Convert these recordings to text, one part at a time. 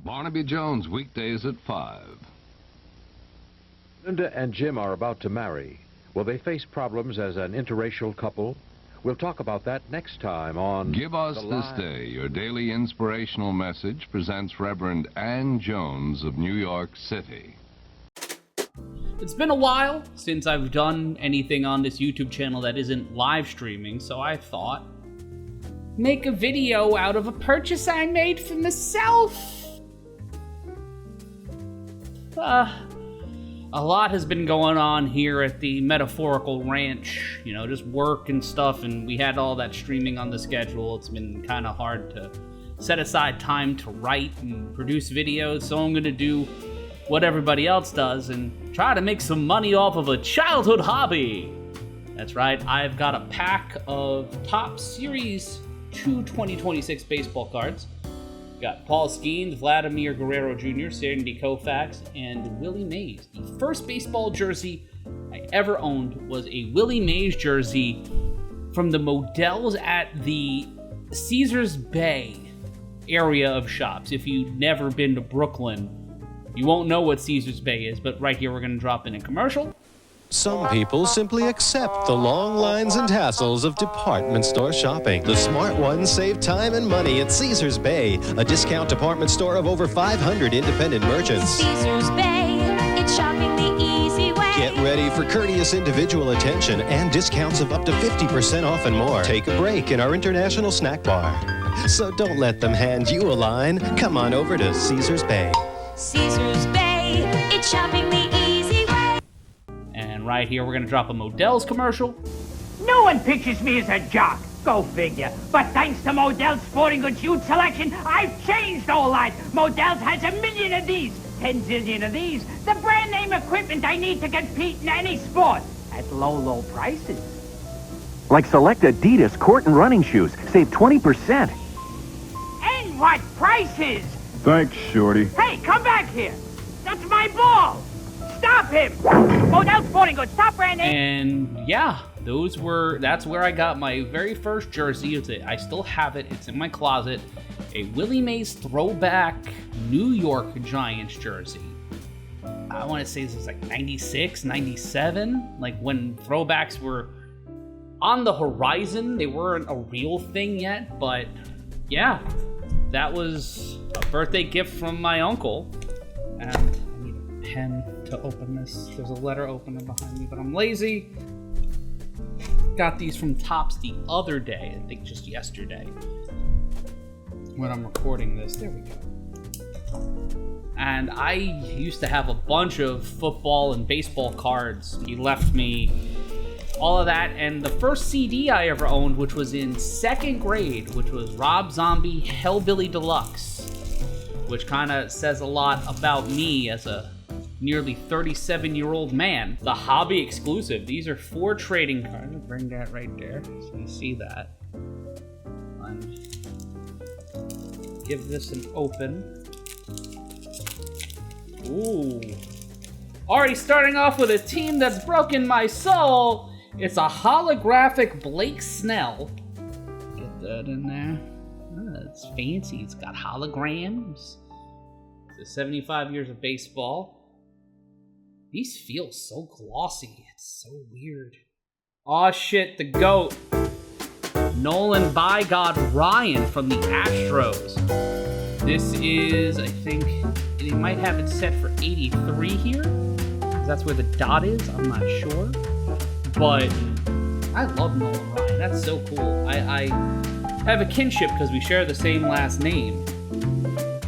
Barnaby Jones, weekdays at 5. Linda and Jim are about to marry. Will they face problems as an interracial couple? We'll talk about that next time on Give Us This Day, your daily inspirational message, presents Reverend Ann Jones of New York City. It's been a while since I've done anything on this YouTube channel that isn't live streaming, so I thought, make a video out of a purchase I made for myself. A lot has been going on here at the metaphorical ranch, you know, just work and stuff, and we had all that streaming on the schedule. It's been kind of hard to set aside time to write and produce videos, so I'm going to do what everybody else does and try to make some money off of a childhood hobby. That's right, I've got a pack of Top Series 2 2026 baseball cards. Got Paul Skeens, Vladimir Guerrero Jr., Sandy Koufax, and Willie Mays. The first baseball jersey I ever owned was a Willie Mays jersey from the Models at the Caesars Bay area of shops. If you've never been to Brooklyn, you won't know what Caesars Bay is, but right here we're going to drop in a commercial. Some people simply accept the long lines and tassels of department store shopping. The smart ones save time and money at Caesars Bay, a discount department store of over 500 independent merchants. Caesars Bay, it's shopping the easy way. Get ready for courteous individual attention and discounts of up to 50% off and more. Take a break in our international snack bar. So don't let them hand you a line. Come on over to Caesars Bay. Caesars Bay, it's shopping the easy way. And right here, we're going to drop a Models commercial. No one pictures me as a jock. Go figure. But thanks to Modell's sporting goods youth selection, I've changed all that. Modell's has 1 million of these, 10 zillion of these. The brand name equipment I need to compete in any sport at low, low prices. Like select Adidas court and running shoes. Save 20%. And what prices? Thanks, Shorty. Hey, come back here. That's my ball. Stop him. Modell's sporting goods, top brand name. And yeah, that's where I got my very first jersey. I still have it. It's in my closet. A Willie Mays throwback New York Giants jersey. I want to say this was like 96, 97. Like when throwbacks were on the horizon. They weren't a real thing yet, but yeah, that was a birthday gift from my uncle. And I need a pen to open this. There's a letter opener behind me, but I'm lazy. Got these from Topps the other day, I think just yesterday, when I'm recording this. There we go. And I used to have a bunch of football and baseball cards. He left me all of that, and the first CD I ever owned, which was in second grade, which was Rob Zombie Hellbilly Deluxe, which kind of says a lot about me as a nearly 37-year-old man. The hobby exclusive. These are 4 trading cards. I'll bring that right there so you see that. And give this an open. Ooh. Already starting off with a team that's broken my soul. It's a holographic Blake Snell. Get that in there. Oh, it's fancy. It's got holograms. It's 75 years of baseball. These feel so glossy. It's so weird. Aw shit, the GOAT. Nolan by God Ryan from the Astros. This is, I think, they might have it set for 83 here. That's where the dot is. I'm not sure. But I love Nolan Ryan. That's so cool. I have a kinship because we share the same last name.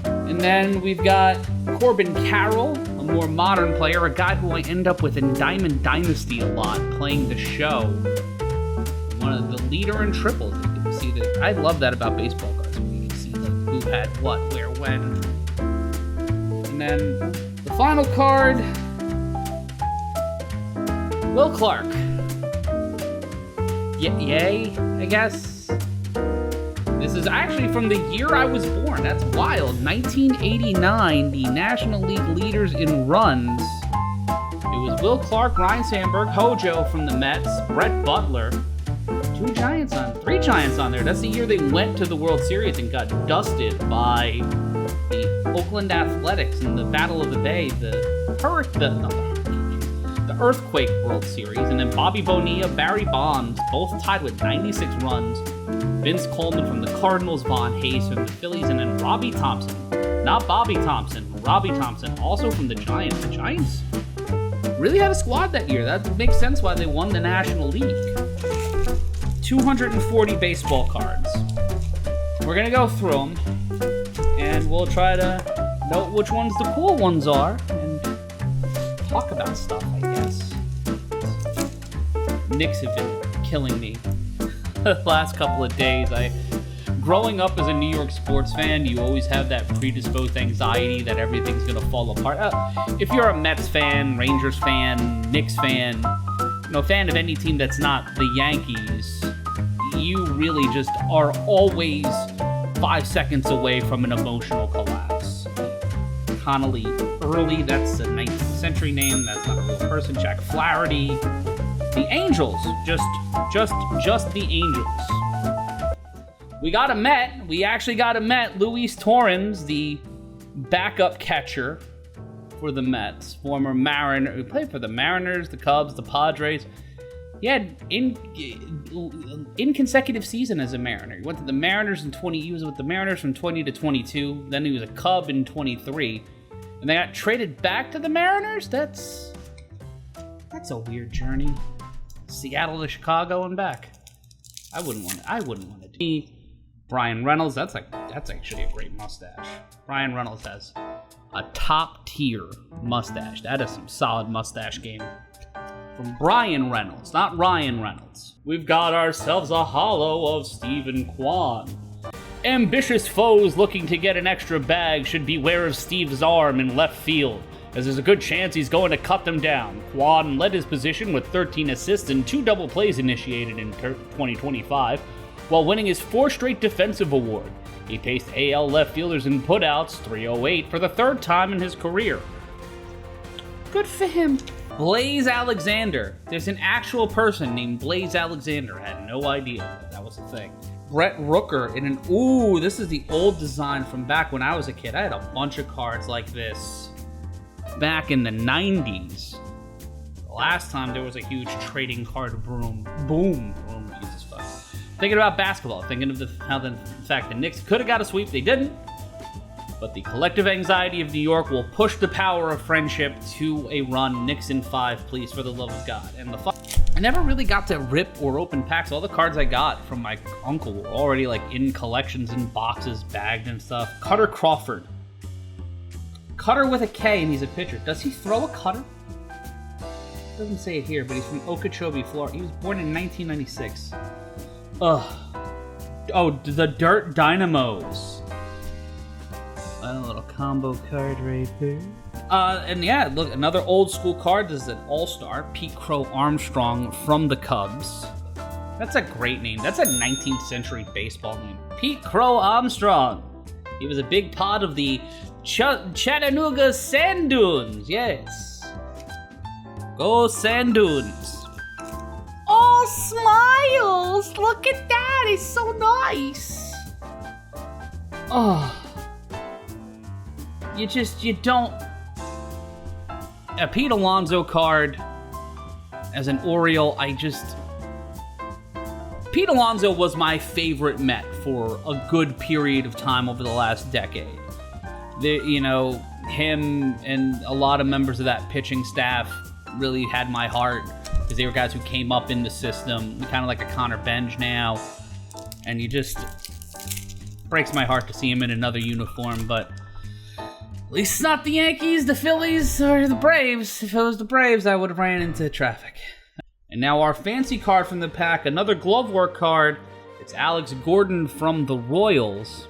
And then we've got Corbin Carroll, a more modern player, a guy who I end up with in Diamond Dynasty a lot, playing the show. One of the leader in triples. You can see that. I love that about baseball cards. You can see who had what, where, when. And then the final card, Will Clark. Yay, I guess. This is actually from the year I was born. That's wild. 1989, the National League leaders in runs. It was Will Clark, Ryan Sandberg, Hojo from the Mets, Brett Butler. 3 Giants on there. That's the year they went to the World Series and got dusted by the Oakland Athletics in the Battle of the Bay, the Earthquake World Series, and then Bobby Bonilla, Barry Bonds, both tied with 96 runs. Vince Coleman from the Cardinals, Von Hayes from the Phillies, and then Robbie Thompson. Not Bobby Thompson, Robbie Thompson, also from the Giants. The Giants really had a squad that year. That makes sense why they won the National League. 240 baseball cards. We're going to go through them, and we'll try to note which ones the cool ones are, and talk about stuff, I guess. Knicks have been killing me the last couple of days. Growing up as a New York sports fan, you always have that predisposed anxiety that everything's going to fall apart. If you're a Mets fan, Rangers fan, Knicks fan, fan of any team that's not the Yankees, you really just are always 5 seconds away from an emotional collapse. Connolly Early, that's a 19th century name, that's not a real person. Jack Flaherty. The Angels, just the Angels. We got a Met. We actually got a Met. Luis Torrens, the backup catcher for the Mets, former Mariner, who played for the Mariners, the Cubs, the Padres. He had consecutive season as a Mariner. He went to the Mariners in 20. He was with the Mariners from 20 to 22. Then he was a Cub in 23, and they got traded back to the Mariners. That's a weird journey. Seattle to Chicago and back. I wouldn't want to do. Brian Reynolds. That's actually a great mustache. Brian Reynolds has a top tier mustache. That is some solid mustache game. From Brian Reynolds, not Ryan Reynolds. We've got ourselves a holo of Stephen Kwan. Ambitious foes looking to get an extra bag should beware of Steve's arm in left field, as there's a good chance he's going to cut them down. Kwan led his position with 13 assists and 2 double plays initiated in 2025, while winning his 4th straight defensive award. He paced AL left fielders in putouts, 308, for the 3rd time in his career. Good for him. Blaze Alexander. There's an actual person named Blaze Alexander. I had no idea that was a thing. Brett Rooker in an... Ooh, this is the old design from back when I was a kid. I had a bunch of cards like this back in the 90s. The last time there was a huge trading card boom. Jesus fuck. Thinking about basketball. Thinking of the fact the Knicks could have got a sweep. They didn't. But the collective anxiety of New York will push the power of friendship to a run. Knicks in 5, please, for the love of God. And I never really got to rip or open packs. All the cards I got from my uncle were already in collections and boxes, bagged and stuff. Cutter Crawford. Cutter with a K, and he's a pitcher. Does he throw a cutter? Doesn't say it here, but he's from Okeechobee, Florida. He was born in 1996. Ugh. Oh, the Dirt Dynamos. A little combo card right there. And yeah, look, another old school card. This is an all-star, Pete Crow Armstrong from the Cubs. That's a great name. That's a 19th century baseball name. Pete Crow Armstrong. He was a big part of the Chattanooga Sand Dunes. Yes. Go Sand Dunes. Oh, Smiles. Look at that. It's so nice. Oh. You don't... A Pete Alonso card as an Oriole, Pete Alonso was my favorite Met for a good period of time over the last decade. Him and a lot of members of that pitching staff really had my heart, because they were guys who came up in the system, kind of like a Connor Benj now, and breaks my heart to see him in another uniform, but... At least it's not the Yankees, the Phillies, or the Braves. If it was the Braves, I would have ran into traffic. And now our fancy card from the pack, another glove work card. It's Alex Gordon from the Royals.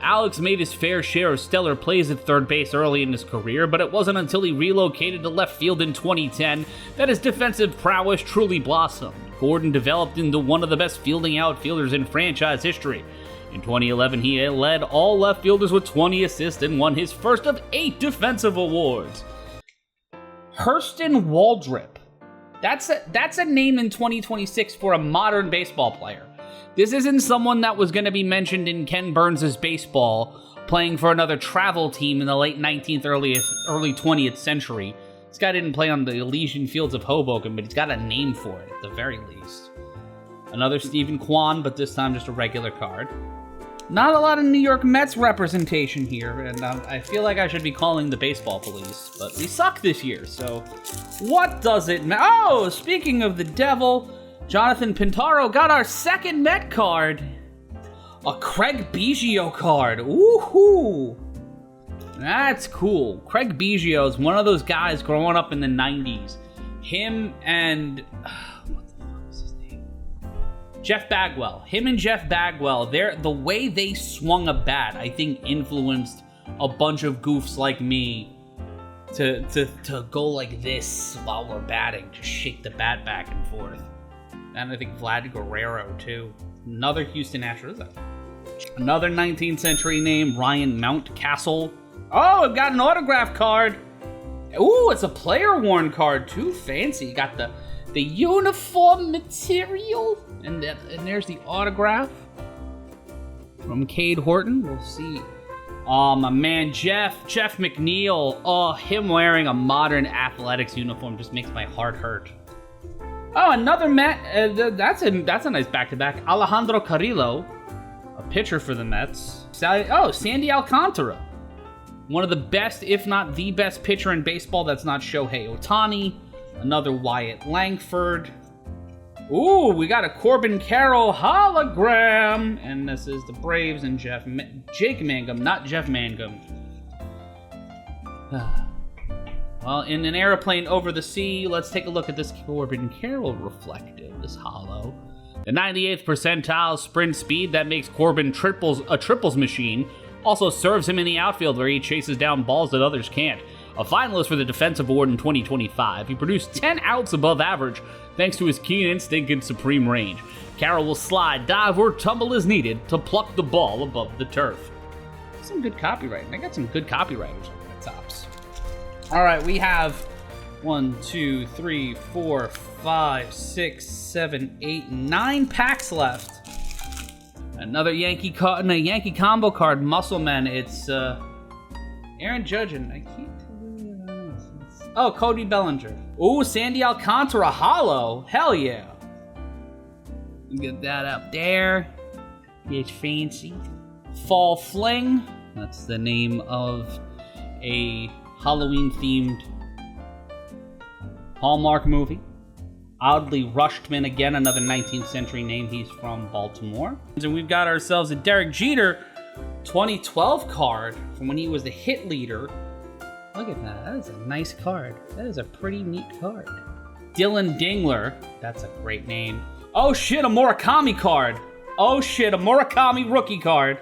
Alex made his fair share of stellar plays at third base early in his career, but it wasn't until he relocated to left field in 2010 that his defensive prowess truly blossomed. Gordon developed into one of the best fielding outfielders in franchise history. In 2011, he led all left fielders with 20 assists and won his first of 8 defensive awards. Hurston Waldrip. That's a name in 2026 for a modern baseball player. This isn't someone that was going to be mentioned in Ken Burns' baseball playing for another travel team in the late 19th, early 20th century. This guy didn't play on the Elysian Fields of Hoboken, but he's got a name for it, at the very least. Another Stephen Kwan, but this time just a regular card. Not a lot of New York Mets representation here, and I feel like I should be calling the baseball police, but we suck this year, so what does it matter? Oh, speaking of the devil, Jonathan Pintaro got our second Met card. A Craig Biggio card. Woohoo! That's cool. Craig Biggio is one of those guys growing up in the 90s. Him and... what the fuck is his name? Jeff Bagwell. Him and Jeff Bagwell, the way they swung a bat, I think influenced a bunch of goofs like me to go like this while we're batting. Just shake the bat back and forth. And I think Vlad Guerrero, too. Another Houston Astros. Another 19th century name, Ryan Mountcastle. Oh, I've got an autograph card. Ooh, it's a player-worn card, too. Fancy. Got the uniform material. And there's the autograph from Cade Horton. We'll see. Oh, my man, Jeff McNeil. Oh, him wearing a modern athletics uniform just makes my heart hurt. Oh, another Met. That's a nice back-to-back. Alejandro Carrillo, a pitcher for the Mets. Sandy Alcantara. One of the best, if not the best pitcher in baseball that's not Shohei Ohtani. Another Wyatt Langford. Ooh, we got a Corbin Carroll hologram. And this is the Braves and Jake Mangum, not Jeff Mangum. Well, in an airplane over the sea, let's take a look at this Corbin Carroll reflective, this holo. The 98th percentile sprint speed that makes Corbin a triples machine also serves him in the outfield where he chases down balls that others can't. A finalist for the Defensive Award in 2025, he produced 10 outs above average thanks to his keen instinct and supreme range. Carroll will slide, dive, or tumble as needed to pluck the ball above the turf. Some good copywriting. I got some good copywriters on my tops. All right, we have 1, 2, 3, 4, 5, 6, 7, 8, 9 packs left. Another Yankee combo card, Muscle Man. It's Aaron Judge and I can't tell you what it is. Oh, Cody Bellinger. Ooh, Sandy Alcantara holo. Hell yeah. Get that up there. It's fancy. Fall Fling. That's the name of a Halloween-themed Hallmark movie. Oddly Rushman, again, another 19th century name. He's from Baltimore. And we've got ourselves a Derek Jeter 2012 card from when he was the hit leader. Look at that. That is a nice card. That is a pretty neat card. Dylan Dingler. That's a great name. Oh shit, a Murakami card. Oh shit, a Murakami rookie card.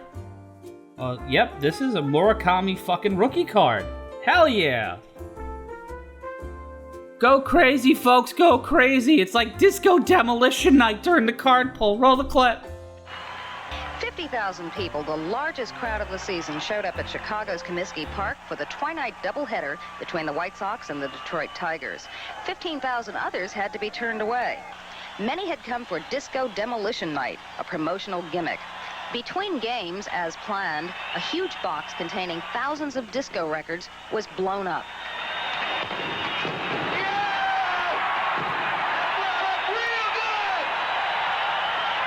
Yep, this is a Murakami fucking rookie card. Hell yeah. Go crazy, folks, go crazy. It's like Disco Demolition Night during the card pull. Roll the clip. 50,000 people, the largest crowd of the season, showed up at Chicago's Comiskey Park for the twilight doubleheader between the White Sox and the Detroit Tigers. 15,000 others had to be turned away. Many had come for Disco Demolition Night, a promotional gimmick. Between games, as planned, a huge box containing thousands of disco records was blown up.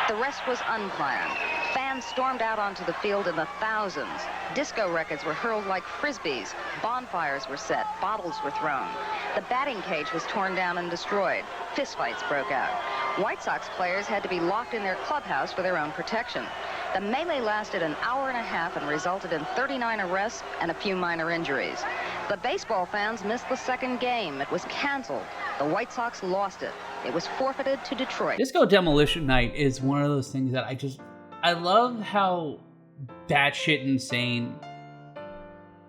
The rest was unplanned. Fans stormed out onto the field in the thousands. Disco records were hurled like frisbees. Bonfires were set. Bottles were thrown. The batting cage was torn down and destroyed. Fistfights broke out. White Sox players had to be locked in their clubhouse for their own protection. The melee lasted an hour and a half and resulted in 39 arrests and a few minor injuries. The baseball fans missed the second game. It was canceled. The White Sox lost it. It was forfeited to Detroit. Disco Demolition Night is one of those things that I love how batshit insane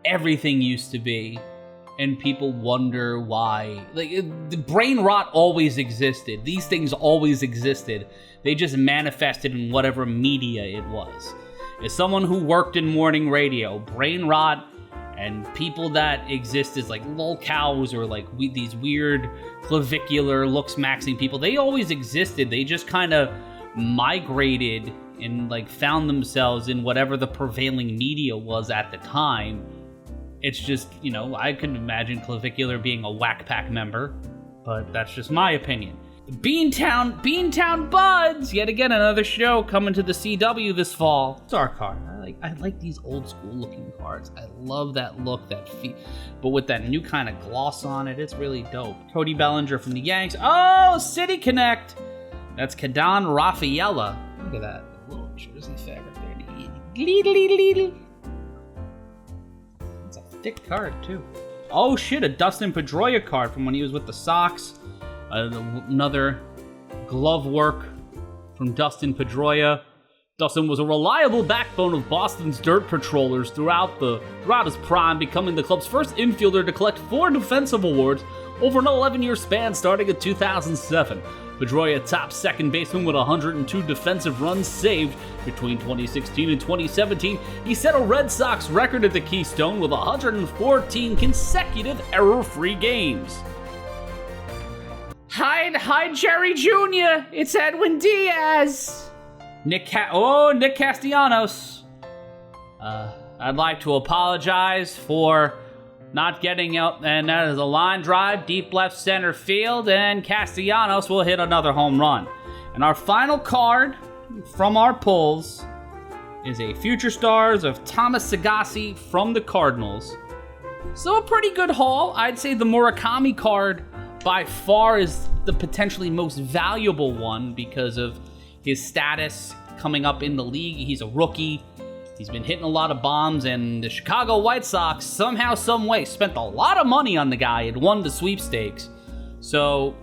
everything used to be. And people wonder why. Like, the brain rot always existed. These things always existed. They just manifested in whatever media it was. As someone who worked in morning radio, brain rot and people that exist as like lolcows or like these weird clavicular looks maxing people, they always existed. They just kind of migrated and like found themselves in whatever the prevailing media was at the time. It's just, you know, I could imagine Clavicular being a Whack Pack member, but that's just my opinion. Beantown Buds! Yet again, another show coming to the CW this fall. Star card. I like these old school looking cards. I love that look, that feel. But with that new kind of gloss on it, it's really dope. Cody Bellinger from the Yanks. Oh, City Connect! That's Kadon Rafaela. Look at that little jersey fabric there. It's a thick card, too. Oh shit, a Dustin Pedroia card from when he was with the Sox. Another glove work from Dustin Pedroia. Dustin was a reliable backbone of Boston's dirt patrollers throughout his prime, becoming the club's first infielder to collect 4 defensive awards over an 11-year span starting in 2007. Pedroia topped second baseman with 102 defensive runs saved between 2016 and 2017. He set a Red Sox record at the Keystone with 114 consecutive error-free games. Hi, Jerry Jr. It's Edwin Diaz. Nick Castellanos. I'd like to apologize for not getting out, and that is a line drive, deep left center field, and Castellanos will hit another home run. And our final card from our pulls is a Future Stars of Thomas Sagassi from the Cardinals. So a pretty good haul. I'd say the Murakami card by far is the potentially most valuable one because of his status coming up in the league. He's a rookie. He's been hitting a lot of bombs, and the Chicago White Sox somehow, some way, spent a lot of money on the guy and won the sweepstakes. So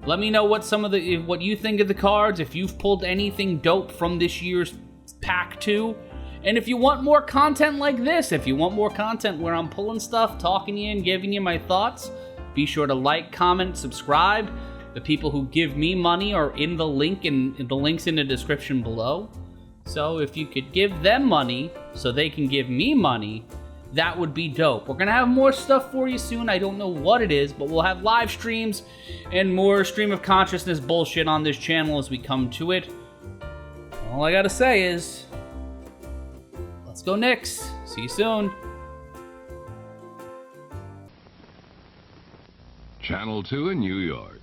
let me know what you think of the cards, if you've pulled anything dope from this year's Pack 2. And if you want more content like this, if you want more content where I'm pulling stuff, talking to you, and giving you my thoughts, be sure to like, comment, subscribe. The people who give me money are in the link in the links in the description below. So if you could give them money so they can give me money, that would be dope. We're going to have more stuff for you soon. I don't know what it is, but we'll have live streams and more stream of consciousness bullshit on this channel as we come to it. All I got to say is, let's go Knicks. See you soon. Channel 2 in New York.